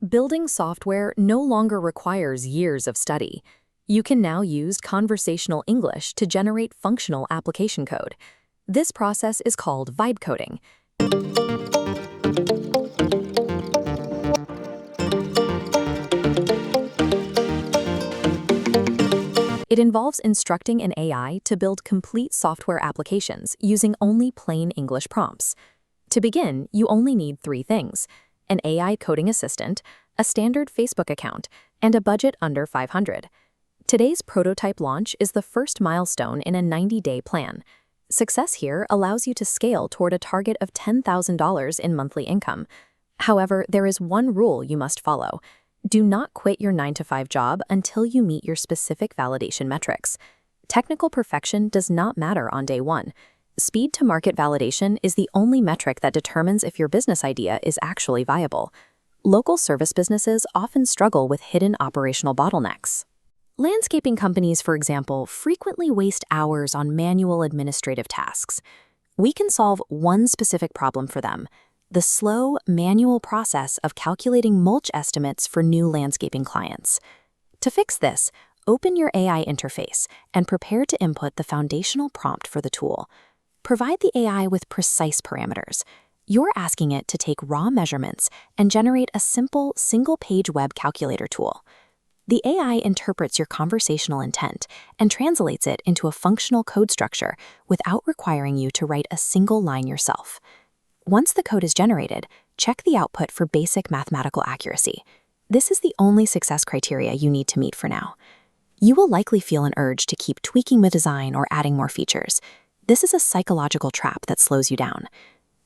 Building software no longer requires years of study. You can now use conversational English to generate functional application code. This process is called vibe coding. It involves instructing an AI to build complete software applications using only plain English prompts. To begin, you only need 3 things: an AI coding assistant, a standard Facebook account, and a budget under $500. Today's prototype launch is the first milestone in a 90-day plan. Success here allows you to scale toward a target of $10,000 in monthly income. However, there is one rule you must follow. Do not quit your 9-to-5 job until you meet your specific validation metrics. Technical perfection does not matter on day 1. Speed to market validation is the only metric that determines if your business idea is actually viable. Local service businesses often struggle with hidden operational bottlenecks. Landscaping companies, for example, frequently waste hours on manual administrative tasks. We can solve one specific problem for them: the slow, manual process of calculating mulch estimates for new landscaping clients. To fix this, open your AI interface and prepare to input the foundational prompt for the tool. Provide the AI with precise parameters. You're asking it to take raw measurements and generate a simple, single-page web calculator tool. The AI interprets your conversational intent and translates it into a functional code structure without requiring you to write a single line yourself. Once the code is generated, check the output for basic mathematical accuracy. This is the only success criteria you need to meet for now. You will likely feel an urge to keep tweaking the design or adding more features. This is a psychological trap that slows you down.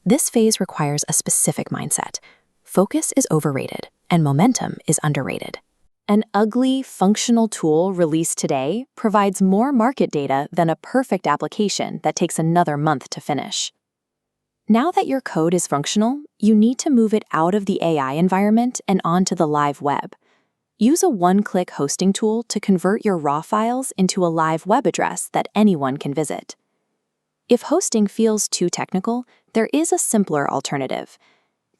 This phase requires a specific mindset. Focus is overrated, and momentum is underrated. An ugly, functional tool released today provides more market data than a perfect application that takes another month to finish. Now that your code is functional, you need to move it out of the AI environment and onto the live web. Use a one-click hosting tool to convert your raw files into a live web address that anyone can visit. If hosting feels too technical, there is a simpler alternative.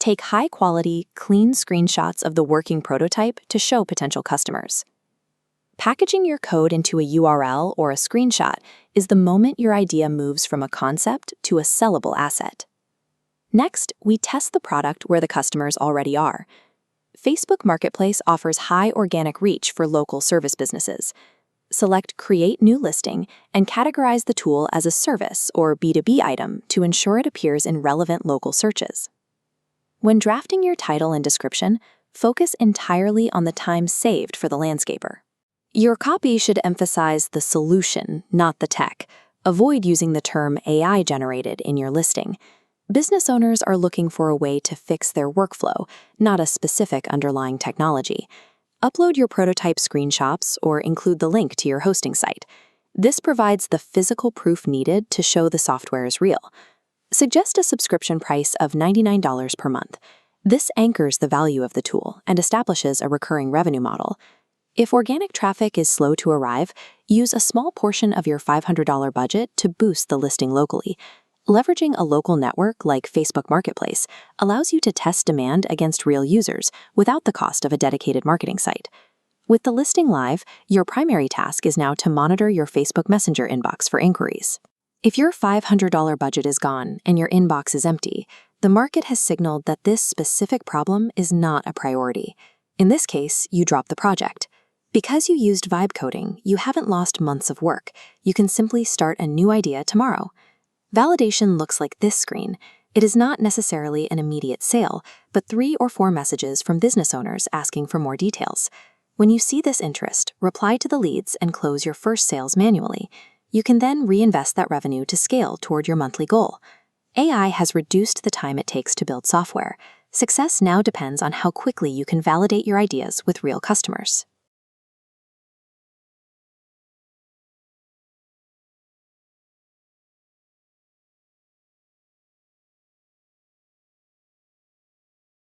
Take high-quality, clean screenshots of the working prototype to show potential customers. Packaging your code into a URL or a screenshot is the moment your idea moves from a concept to a sellable asset. Next, we test the product where the customers already are. Facebook Marketplace offers high organic reach for local service businesses. Select Create New Listing and categorize the tool as a service or B2B item to ensure it appears in relevant local searches. When drafting your title and description, focus entirely on the time saved for the landscaper. Your copy should emphasize the solution, not the tech. Avoid using the term AI-generated in your listing. Business owners are looking for a way to fix their workflow, not a specific underlying technology. Upload your prototype screenshots or include the link to your hosting site. This provides the physical proof needed to show the software is real. Suggest a subscription price of $99 per month. This anchors the value of the tool and establishes a recurring revenue model. If organic traffic is slow to arrive, use a small portion of your $500 budget to boost the listing locally. Leveraging a local network like Facebook Marketplace allows you to test demand against real users without the cost of a dedicated marketing site. With the listing live, your primary task is now to monitor your Facebook Messenger inbox for inquiries. If your $500 budget is gone and your inbox is empty, the market has signaled that this specific problem is not a priority. In this case, you drop the project. Because you used vibe coding, you haven't lost months of work. You can simply start a new idea tomorrow. Validation looks like this screen. It is not necessarily an immediate sale, but 3 or 4 messages from business owners asking for more details. When you see this interest, reply to the leads and close your first sales manually. You can then reinvest that revenue to scale toward your monthly goal. AI has reduced the time it takes to build software. Success now depends on how quickly you can validate your ideas with real customers.